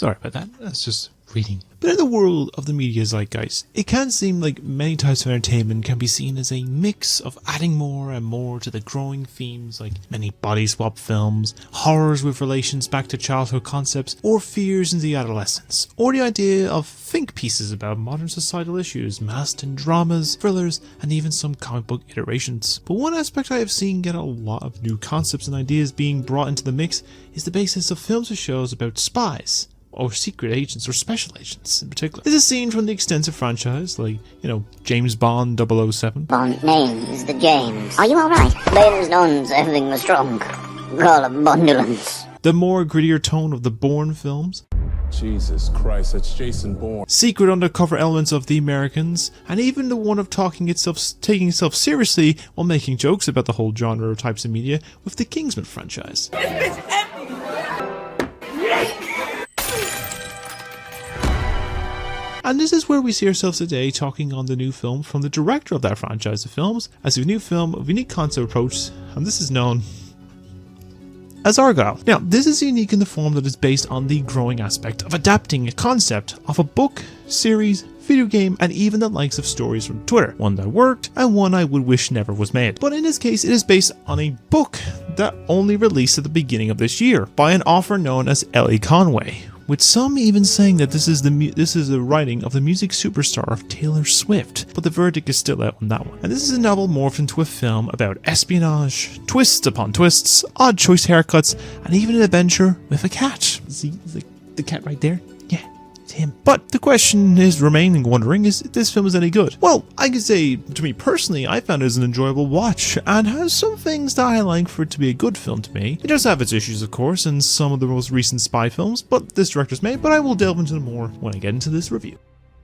Sorry about that, that's just reading. But in the world of the media zeitgeist, it can seem like many types of entertainment can be seen as a mix of adding more and more to the growing themes like many body swap films, horrors with relations back to childhood concepts, or fears in the adolescence, or the idea of think pieces about modern societal issues, masked in dramas, thrillers, and even some comic book iterations. But one aspect I have seen get a lot of new concepts and ideas being brought into the mix is the basis of films or shows about spies, or secret agents, or special agents in particular. This is seen from the extensive franchise, like, James Bond 007. Bond names the James. Are you alright? Baines knows everything was strong. Call it Bondulance. The more grittier tone of the Bourne films. Jesus Christ, that's Jason Bourne. Secret undercover elements of The Americans, and even the one of taking itself seriously while making jokes about the whole genre of types of media with the Kingsman franchise. And this is where we see ourselves today, talking on the new film from the director of that franchise of films, as a new film of unique concept approach, and this is known as Argylle. Now, this is unique in the form that is based on the growing aspect of adapting a concept of a book, series, video game, and even the likes of stories from Twitter. One that worked, and one I would wish never was made. But in this case, it is based on a book that only released at the beginning of this year by an author known as Ellie Conway, with some even saying that this is the writing of the music superstar of Taylor Swift, but the verdict is still out on that one. And this is a novel morphed into a film about espionage, twists upon twists, odd choice haircuts, and even an adventure with a cat. See the cat right there? Yeah, it's him. But the question is remaining wondering, is if this film is any good? Well, I can say, to me personally, I found it as an enjoyable watch, and has some things that I like for it to be a good film to me. It does have its issues, of course, in some of the most recent spy films, but this director's made, but I will delve into them more when I get into this review.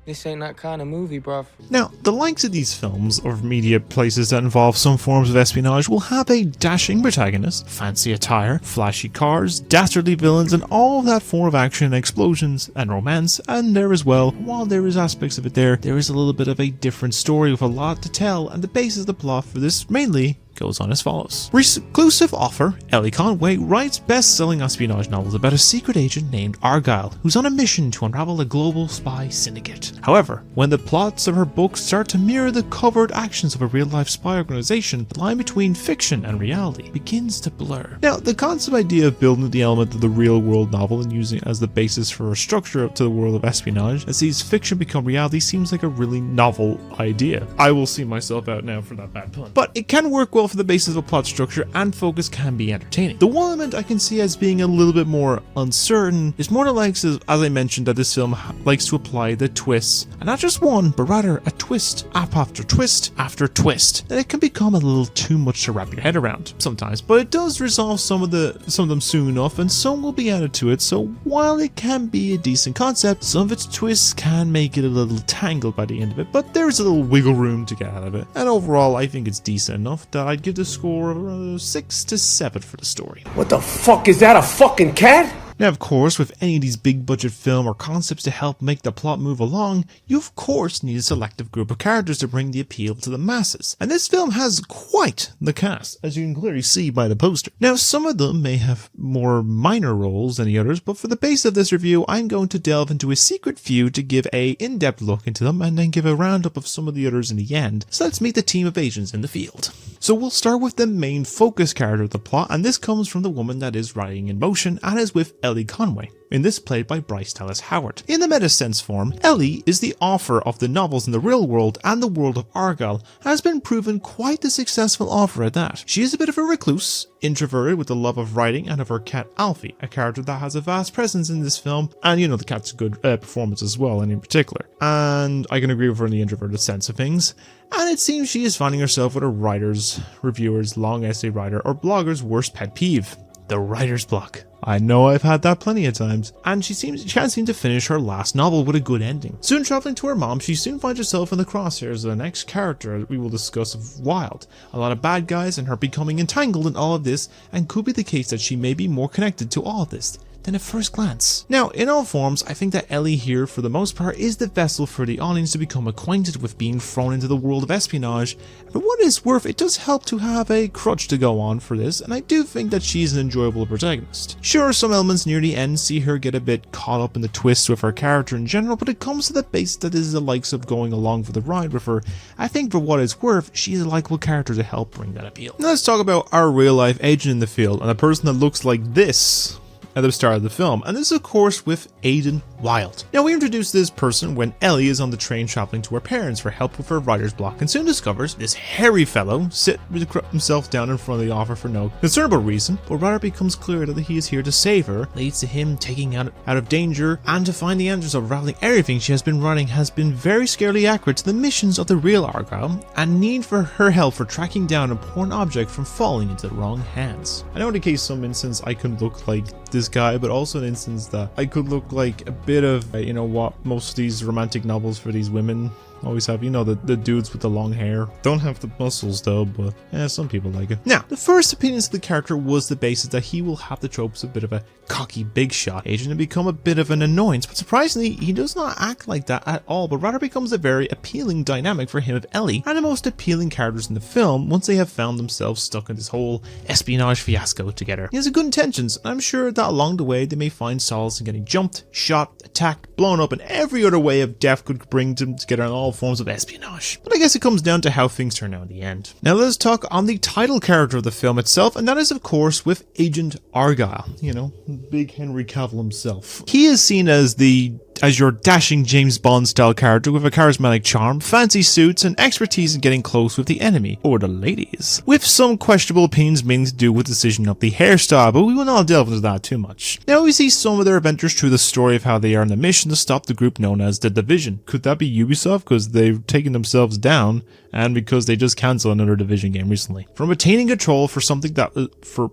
This ain't that kind of movie, bruv. Now, the likes of these films, or media places that involve some forms of espionage, will have a dashing protagonist, fancy attire, flashy cars, dastardly villains, and all of that form of action, explosions, and romance, and there as well. While there is aspects of it there is a little bit of a different story with a lot to tell, and the basis of the plot for this mainly goes on as follows. Reclusive author Ellie Conway writes best-selling espionage novels about a secret agent named Argylle, who's on a mission to unravel a global spy syndicate. However, when the plots of her books start to mirror the covert actions of a real-life spy organization, the line between fiction and reality begins to blur. Now, the concept idea of building the element of the real-world novel and using it as the basis for a structure to the world of espionage, as sees fiction become reality, seems like a really novel idea. I will see myself out now for that bad pun. But it can work well for the basis of a plot structure, and focus can be entertaining. The one element I can see as being a little bit more uncertain is more the likes of, as I mentioned, that this film likes to apply the twists, and not just one, but rather a twist after twist after twist, that it can become a little too much to wrap your head around sometimes. But it does resolve some of them soon enough, and some will be added to it. So while it can be a decent concept, some of its twists can make it a little tangled by the end of it, but there's a little wiggle room to get out of it. And overall, I think it's decent enough that I'd give the score of 6 to 7 for the story. What the fuck, is that a fucking cat? Now, of course, with any of these big budget film or concepts to help make the plot move along, you of course need a selective group of characters to bring the appeal to the masses. And this film has quite the cast, as you can clearly see by the poster. Now, some of them may have more minor roles than the others, but for the base of this review, I'm going to delve into a secret few to give a in-depth look into them, and then give a roundup of some of the others in the end. So let's meet the team of agents in the field. So we'll start with the main focus character of the plot, and this comes from the woman that is riding in motion, and is with Ellie Conway, in this played by Bryce Dallas Howard. In the meta-sense form, Ellie is the author of the novels in the real world and the world of Argylle, and has been proven quite the successful author at that. She is a bit of a recluse, introverted with the love of writing, and of her cat Alfie, a character that has a vast presence in this film, and the cat's a good performance as well, and in particular. And I can agree with her in the introverted sense of things. And it seems she is finding herself with a writer's, reviewer's, long essay writer, or blogger's worst pet peeve: the writer's block. I know I've had that plenty of times. And she can't seem to finish her last novel with a good ending. Soon traveling to her mom, she soon finds herself in the crosshairs of the next character we will discuss of Wild. A lot of bad guys and her becoming entangled in all of this, and could be the case that she may be more connected to all of this than at first glance. Now, in all forms, I think that Ellie here, for the most part, is the vessel for the audience to become acquainted with being thrown into the world of espionage. And for what it's worth, it does help to have a crutch to go on for this, and I do think that she's an enjoyable protagonist. Sure, some elements near the end see her get a bit caught up in the twist with her character in general, but it comes to the base that this is the likes of going along for the ride with her. I think for what it's worth, she's a likable character to help bring that appeal. Now let's talk about our real life agent in the field, and a person that looks like this at the start of the film, and this is of course with Aidan Wilde. Now we introduce this person when Ellie is on the train traveling to her parents for help with her writer's block, and soon discovers this hairy fellow sit himself down in front of the offer for no discernible reason, but rather becomes clear that he is here to save her, leads to him taking out of danger, and to find the answers of unraveling everything she has been writing has been very scarily accurate to the missions of the real Argylle, and need for her help for tracking down an important object from falling into the wrong hands. I know in the case some instance I could look like this guy, but also an instance that I could look like a bit of, you know what, most of these romantic novels for these women always have, you know, the dudes with the long hair. Don't have the muscles though, but some people like it. Now, the first opinions of the character was the basis that he will have the tropes of a bit of a cocky big shot agent and become a bit of an annoyance, but surprisingly he does not act like that at all, but rather becomes a very appealing dynamic for him of Ellie, and the most appealing characters in the film once they have found themselves stuck in this whole espionage fiasco together. He has good intentions, and I'm sure that along the way they may find solace in getting jumped, shot, attacked, blown up, and every other way of death could bring them together in all forms of espionage. But I guess it comes down to how things turn out in the end. Now let's talk on the title character of the film itself, and that is of course with Agent Argylle, you know, big Henry Cavill himself. He is seen as your dashing James Bond style character with a charismatic charm, fancy suits, and expertise in getting close with the enemy, or the ladies, with some questionable opinions mainly to do with the decision of the hairstyle, but we will not delve into that too much. Now we see some of their adventures through the story of how they are on a mission to stop the group known as the Division. Could that be Ubisoft, because they've taken themselves down, and because they just cancelled another Division game recently? From attaining control for something but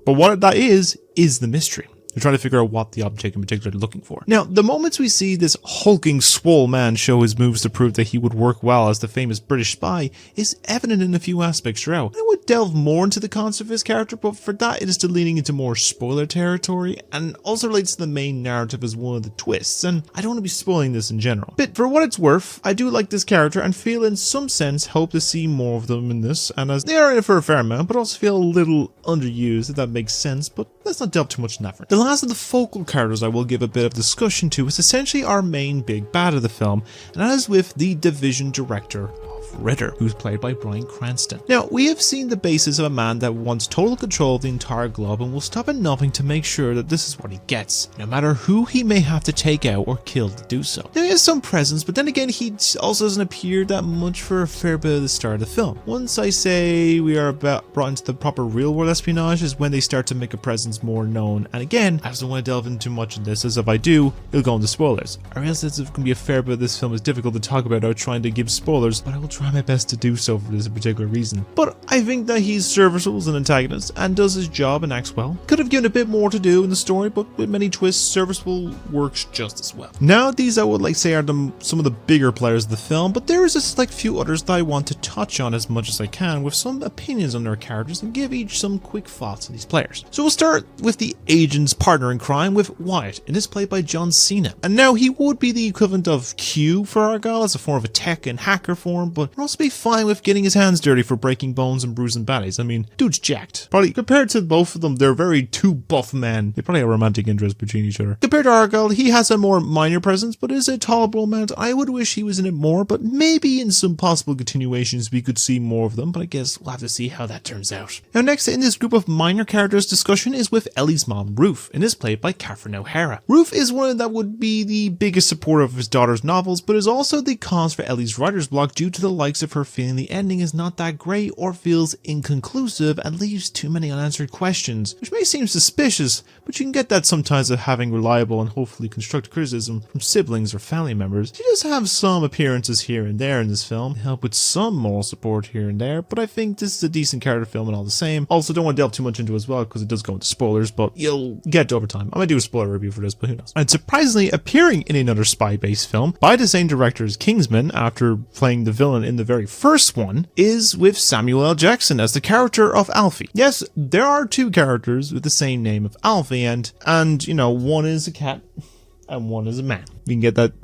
what that is the mystery. They're trying to figure out what the object in particular they're looking for. Now, the moments we see this hulking, swole man show his moves to prove that he would work well as the famous British spy is evident in a few aspects throughout. I would delve more into the concept of his character, but for that it is still leaning into more spoiler territory, and also relates to the main narrative as one of the twists, and I don't want to be spoiling this in general. But for what it's worth, I do like this character and feel in some sense hope to see more of them in this, and as they are in it for a fair amount, but also feel a little underused, if that makes sense, but let's not delve too much in that. The last of the focal characters I will give a bit of discussion to is essentially our main big bad of the film, and that is with the Division director, Ritter, who's played by Bryan Cranston. Now, we have seen the basis of a man that wants total control of the entire globe and will stop at nothing to make sure that this is what he gets, no matter who he may have to take out or kill to do so. Now, he has some presence, but then again, he also doesn't appear that much for a fair bit of the start of the film. Once I say we are brought into the proper real-world espionage is when they start to make a presence more known, and again, I just don't want to delve into much of this, as if I do, it'll go into spoilers. I realize it's going to be a fair bit of this film is difficult to talk about without trying to give spoilers, but I will try my best to do so for this particular reason. But I think that he's serviceable as an antagonist and does his job and acts well. Could have given a bit more to do in the story, but with many twists, serviceable works just as well. Now, these I would like to say are some of the bigger players of the film, but there is a select few others that I want to touch on as much as I can with some opinions on their characters and give each some quick thoughts on these players. So we'll start with the agent's partner in crime with Wyatt, and this played by John Cena. And now he would be the equivalent of Q for Argylle as a form of a tech and hacker form, but would also be fine with getting his hands dirty for breaking bones and bruising baddies. I mean, dude's jacked. Probably compared to both of them, they're very two buff men. They probably have romantic interest between each other. Compared to Argylle, he has a more minor presence, but is a tolerable amount. I would wish he was in it more, but maybe in some possible continuations we could see more of them, but I guess we'll have to see how that turns out. Now next in this group of minor characters discussion is with Ellie's mom, Ruth, and is played by Catherine O'Hara. Ruth is one that would be the biggest supporter of his daughter's novels, but is also the cause for Ellie's writer's block due to the likes of her feeling the ending is not that great or feels inconclusive and leaves too many unanswered questions, which may seem suspicious, but you can get that sometimes of having reliable and hopefully constructive criticism from siblings or family members. She does have some appearances here and there in this film to help with some moral support here and there, but I think this is a decent character film and all the same. Also, don't want to delve too much into it as well, because it does go into spoilers, but you'll get to over time. I might do a spoiler review for this, but who knows. And surprisingly, appearing in another spy-based film by the same director as Kingsman, after playing the villain in the very first one, is with Samuel L.Jackson as the character of Alfie. Yes, there are two characters with the same name of Alfie, and you know, one is a cat and one is a man. We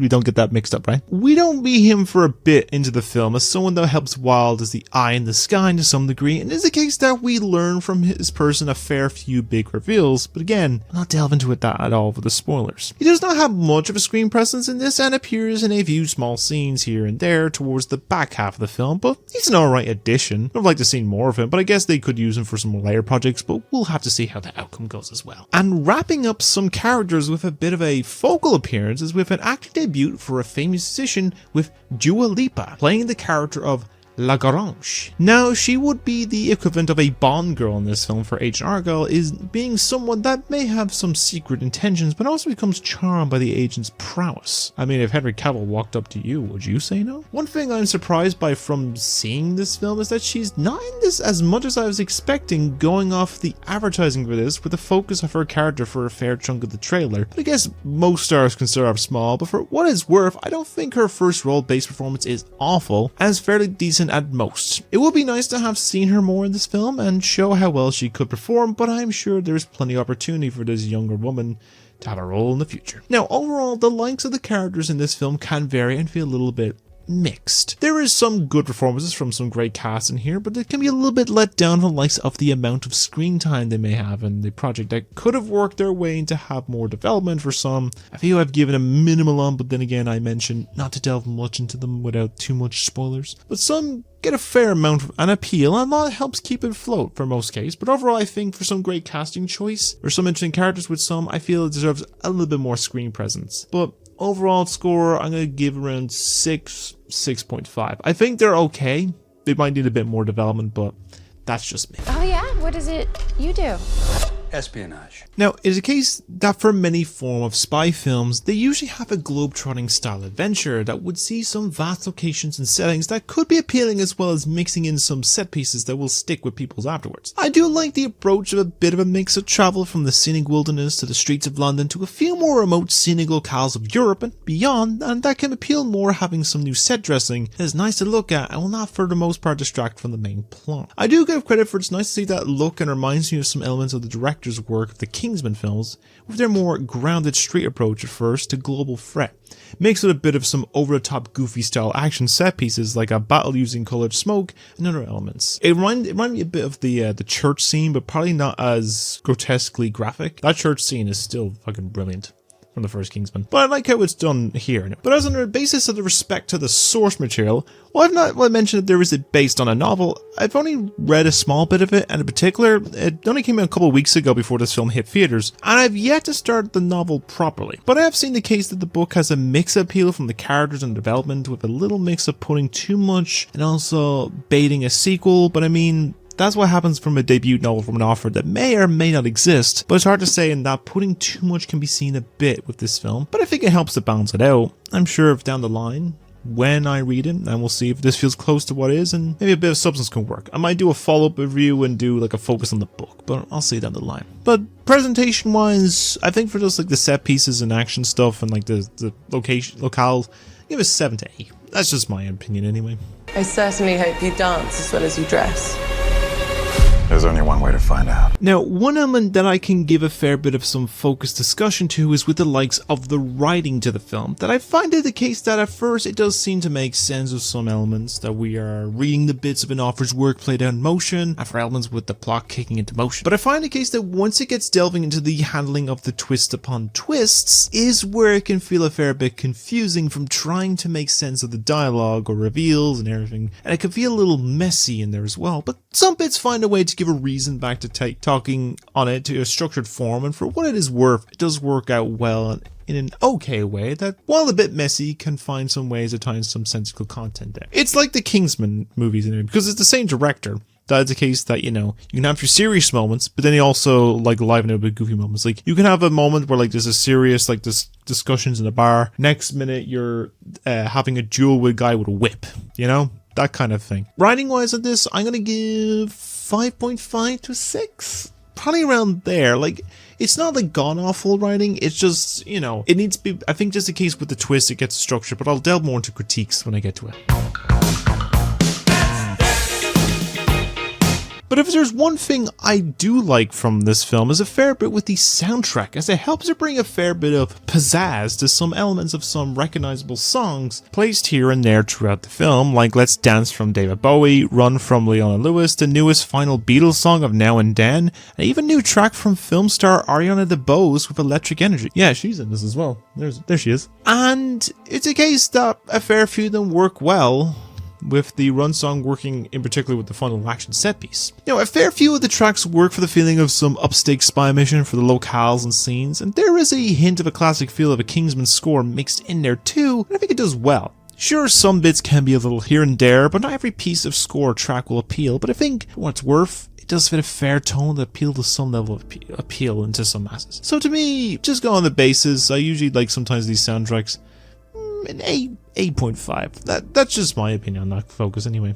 don't get that mixed up, right? We don't meet him for a bit into the film as someone that helps Wilde as the eye in the sky to some degree, and it's a case that we learn from his person a fair few big reveals, but again, I'll not delve into it that at all with the spoilers. He does not have much of a screen presence in this and appears in a few small scenes here and there towards the back half of the film, but he's an alright addition. I'd like to see more of him, but I guess they could use him for some more later projects, but we'll have to see how the outcome goes as well. And wrapping up some characters with a bit of a focal appearance is with an acting debut for a famous musician with Dua Lipa, playing the character of La Garange. Now, she would be the equivalent of a Bond girl in this film for Agent Argylle, is being someone that may have some secret intentions, but also becomes charmed by the agent's prowess. I mean, if Henry Cavill walked up to you, would you say no? One thing I'm surprised by from seeing this film is that she's not in this as much as I was expecting, going off the advertising for this, with the focus of her character for a fair chunk of the trailer. But I guess most stars can start off small, but for what it's worth, I don't think her first role-based performance is awful, and is fairly decent at most. It would be nice to have seen her more in this film and show how well she could perform, but I'm sure there's plenty of opportunity for this younger woman to have a role in the future. Now, overall, the likes of the characters in this film can vary and feel a little bit mixed. There is some good performances from some great casts in here, but it can be a little bit let down from the likes of the amount of screen time they may have in the project that could have worked their way into have more development for some. I feel I've given a minimal on, but then again I mentioned not to delve much into them without too much spoilers. But some get a fair amount of an appeal, and a lot helps keep it afloat for most cases. But overall, I think for some great casting choice, or some interesting characters with some, I feel it deserves a little bit more screen presence. But overall score, I'm going to give around 6.5. I think they're okay. They might need a bit more development, but that's just me. Oh yeah? What is it you do? Espionage. Now, it is a case that for many form of spy films, they usually have a globe-trotting style adventure that would see some vast locations and settings that could be appealing, as well as mixing in some set pieces that will stick with people afterwards. I do like the approach of a bit of a mix of travel from the scenic wilderness to the streets of London to a few more remote scenic locales of Europe and beyond, and that can appeal more having some new set dressing that is nice to look at and will not for the most part distract from the main plot. I do give credit for it's nice to see that look and reminds me of some elements of the director's work of the Kingsman films, with their more grounded street approach at first to global threat. Mixed with a bit of some over-the-top goofy style action set pieces like a battle using coloured smoke and other elements. It reminded me a bit of the church scene, but probably not as grotesquely graphic. That church scene is still fucking brilliant from the first Kingsman, but I like how it's done here. But as on the basis of the respect to the source material, I mentioned that there is it based on a novel. I've only read a small bit of it, and in particular, it only came out a couple of weeks ago before this film hit theaters, and I've yet to start the novel properly. But I have seen the case that the book has a mixed appeal from the characters and development, with a little mix of putting too much and also baiting a sequel, but I mean, that's what happens from a debut novel from an author that may or may not exist, but it's hard to say, and that putting too much can be seen a bit with this film, but I think it helps to balance it out. I'm sure if down the line, when I read it, and we'll see if this feels close to what is, and maybe a bit of substance can work. I might do a follow-up review and do like a focus on the book, but I'll see down the line. But presentation wise, I think for just like the set pieces and action stuff and like the locales, give it 7 to 8. That's just my opinion anyway. I certainly hope you dance as well as you dress. There's only one way to find out. Now, one element that I can give a fair bit of some focused discussion to is with the likes of the writing to the film, that I find it the case that at first it does seem to make sense of some elements, that we are reading the bits of an author's work played out in motion, and for elements with the plot kicking into motion. But I find the case that once it gets delving into the handling of the twist upon twists, is where it can feel a fair bit confusing from trying to make sense of the dialogue or reveals and everything, and it can feel a little messy in there as well, but some bits find a way to give a reason back to talking on it to a structured form, and for what it is worth, it does work out well in an okay way that, while a bit messy, can find some ways of tying some sensible content there. It's like the Kingsman movies in it, because it's the same director. That's the case that, you know, you can have your serious moments, but then you also like liven it up with goofy moments. Like, you can have a moment where like there's a serious like this discussions in a bar. Next minute you're having a duel with a guy with a whip, you know? that kind of thing. Writing wise on this, I'm gonna give 5.5 to 6. Probably around there. Like, it's not like gone awful writing, it's just, you know, it needs to be, I think just in case with the twist it gets structured, but I'll delve more into critiques when I get to it. But if there's one thing I do like from this film is a fair bit with the soundtrack, as it helps to bring a fair bit of pizzazz to some elements of some recognizable songs placed here and there throughout the film, like Let's Dance from David Bowie, Run from Leona Lewis, the newest final Beatles song of Now and Then, and even a new track from film star Ariana DeBose with Electric Energy. Yeah, she's in this as well. There she is. And it's a case that a fair few of them work well, with the run song working in particular with the final action set piece. You know, a fair few of the tracks work for the feeling of some upstakes spy mission for the locales and scenes, and there is a hint of a classic feel of a Kingsman score mixed in there too, and I think it does well. Sure, some bits can be a little here and there, but not every piece of score or track will appeal, but I think, for what it's worth, it does fit a fair tone that appeal to some level of appeal into some masses. So to me, just go on the basis, I usually like sometimes these soundtracks, an 8.5. That's just my opinion on that focus anyway.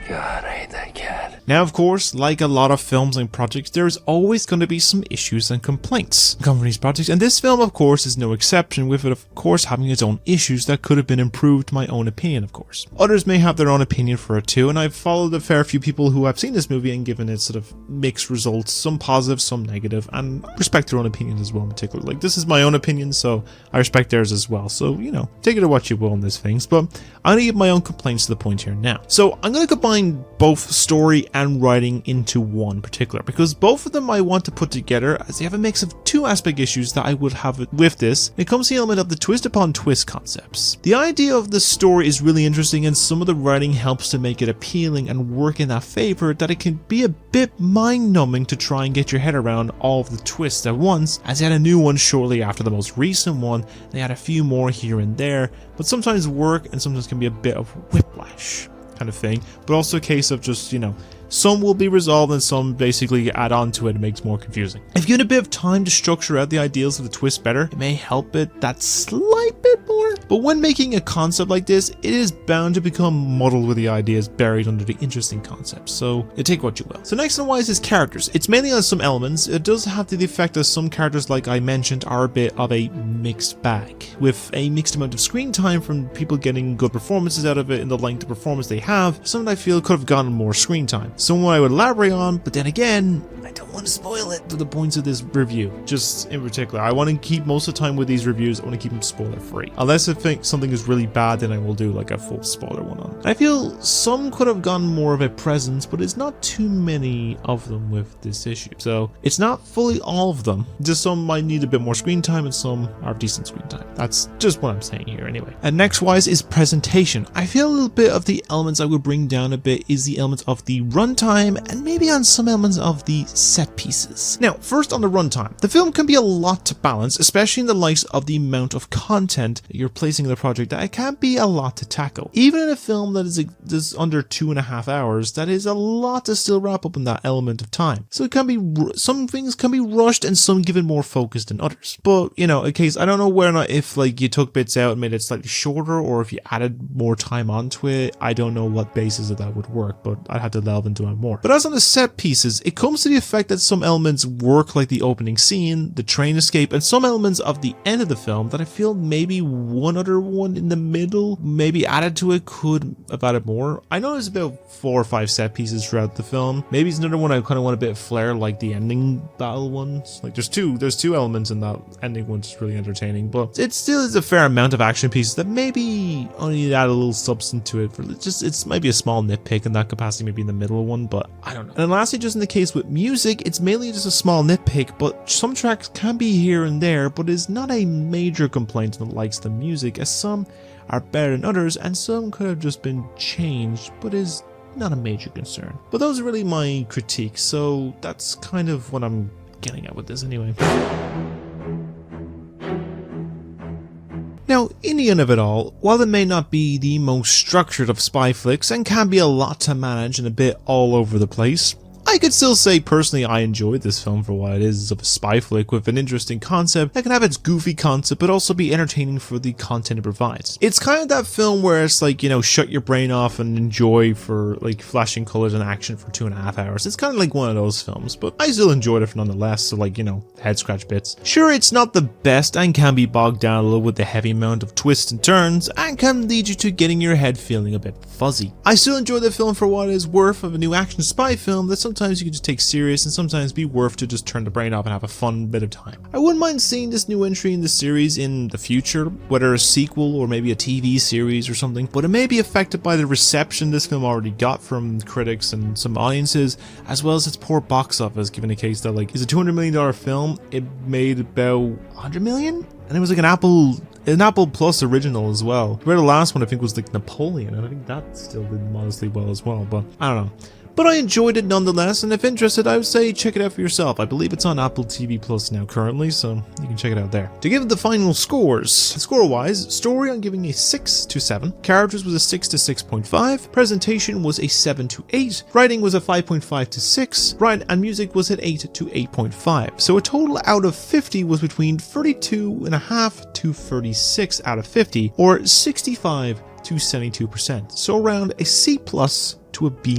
God, I hate that cat. Now, of course, like a lot of films and projects, there is always going to be some issues and complaints come from these projects, and this film, of course, is no exception, with it, of course, having its own issues that could have been improved, my own opinion, of course. Others may have their own opinion for it too, and I've followed a fair few people who have seen this movie and given it sort of mixed results, some positive, some negative, and respect their own opinions as well in particular. Like, this is my own opinion, so I respect theirs as well, so, you know, take it or what you will in these things, but I'm going to give my own complaints to the point here now. So, I'm going to combine both story and writing into one particular, because both of them I want to put together as they have a mix of two aspect issues that I would have with this. It comes to the element of the twist upon twist concepts. The idea of the story is really interesting, and some of the writing helps to make it appealing and work in that favor, that it can be a bit mind-numbing to try and get your head around all of the twists at once, as they had a new one shortly after the most recent one. They had a few more here and there, but sometimes work and sometimes can be a bit of whiplash kind of thing, but also a case of just, you know, some will be resolved and some basically add on to it and makes it more confusing. If you had a bit of time to structure out the ideals of the twist better, it may help it that slight bit more. But when making a concept like this, it is bound to become muddled with the ideas buried under the interesting concepts, so you take what you will. So next on wise is characters. It's mainly on some elements. It does have the effect that some characters, like I mentioned, are a bit of a mixed bag, with a mixed amount of screen time from people getting good performances out of it in the length of performance they have. Some that I feel could have gotten more screen time. Someone I would elaborate on, but then again, I don't want to spoil it to the points of this review. Just in particular, I want to keep most of the time with these reviews, I want to keep them spoiler free. Unless I think something is really bad, then I will do like a full spoiler one on it. I feel some could have gotten more of a presence, but it's not too many of them with this issue. So it's not fully all of them. Just some might need a bit more screen time and some are decent screen time. That's just what I'm saying here anyway. And next wise is presentation. I feel a little bit of the elements I would bring down a bit is the elements of the runtime and maybe on some elements of the set pieces. Now, first on the runtime. The film can be a lot to balance, especially in the light of the amount of content that you're placing in the project, that it can be a lot to tackle. Even in a film that is under 2.5 hours, that is a lot to still wrap up in that element of time. So it can be, some things can be rushed and some given more focus than others. But, you know, in case, I don't know whether or not if like you took bits out and made it slightly shorter, or if you added more time onto it. I don't know what basis of that would work, but I'd have to delve into it more. But as on the set pieces, it comes to the effect that some elements work, like the opening scene, the train escape, and some elements of the end of the film that I feel maybe one other one in the middle, maybe added to it, could have added more. I know there's about 4 or 5 set pieces throughout the film. Maybe it's another one I kind of want a bit of flair, like the ending battle ones. Like there's two elements in that ending one that's really entertaining, but it still is a fair amount of action pieces that maybe only add a little substance to it. For just, it's maybe a small nitpick in that capacity, maybe in the middle one, but I don't know. And then lastly, just in the case with music, it's mainly just a small nitpick, but some tracks can be here and there, but is not a major complaint in the likes of the music, as some are better than others, and some could have just been changed, but is not a major concern. But those are really my critiques, so that's kind of what I'm getting at with this anyway. Now, in the end of it all, while it may not be the most structured of spy flicks and can be a lot to manage and a bit all over the place, I could still say personally I enjoyed this film for what it is of a spy flick with an interesting concept that can have its goofy concept but also be entertaining for the content it provides. It's kind of that film where it's like, you know, shut your brain off and enjoy for like flashing colors and action for 2.5 hours. It's kind of like one of those films, but I still enjoyed it nonetheless, so like, you know, head scratch bits. Sure, it's not the best and can be bogged down a little with the heavy amount of twists and turns and can lead you to getting your head feeling a bit fuzzy. I still enjoy the film for what it is worth of a new action spy film that sometimes you can just take serious and sometimes be worth to just turn the brain off and have a fun bit of time. I wouldn't mind seeing this new entry in the series in the future, whether a sequel or maybe a TV series or something, but it may be affected by the reception this film already got from critics and some audiences, as well as its poor box office, given the case that like it's a $200 million film, it made about 100 million? And it was like an Apple Plus original as well. Where the last one I think was like Napoleon, and I think that still did modestly well as well, but I don't know. But I enjoyed it nonetheless, and if interested, I would say check it out for yourself. I believe it's on Apple TV Plus now currently, so you can check it out there. To give it the final scores, score-wise, story I'm giving a 6 to 7, characters was a 6 to 6.5, presentation was a 7 to 8, writing was a 5.5 to 6, and music was at 8 to 8.5. So a total out of 50 was between 32.5 to 36 out of 50, or 65 to 72%. So around a C+ to a B-.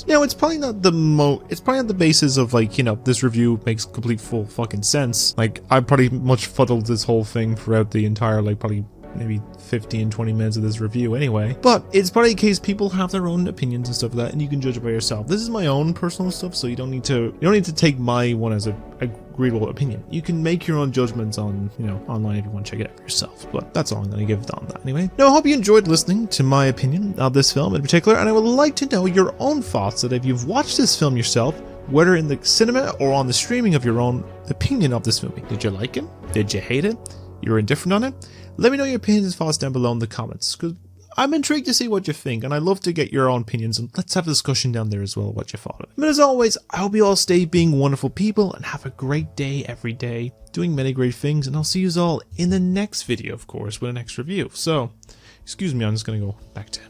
Now, it's probably not the basis of like, you know, this review makes complete full fucking sense. Like, I pretty much fuddled this whole thing throughout the entire, like, probably maybe 15, 20 minutes of this review anyway. But it's probably a case people have their own opinions and stuff like that, and you can judge it by yourself. This is my own personal stuff, so you don't need to take my one as a agreeable opinion. You can make your own judgments on, you know, online if you want to check it out for yourself. But that's all I'm going to give on that anyway. Now, I hope you enjoyed listening to my opinion of this film in particular, and I would like to know your own thoughts that if you've watched this film yourself, whether in the cinema or on the streaming, of your own opinion of this movie. Did you like it? Did you hate it? You were indifferent on it? Let me know your opinions and thoughts down below in the comments, because I'm intrigued to see what you think, and I'd love to get your own opinions, and let's have a discussion down there as well, what you thought of it. But as always, I hope you all stay being wonderful people, and have a great day every day, doing many great things, and I'll see you all in the next video, of course, with a next review. So, excuse me, I'm just going to go back to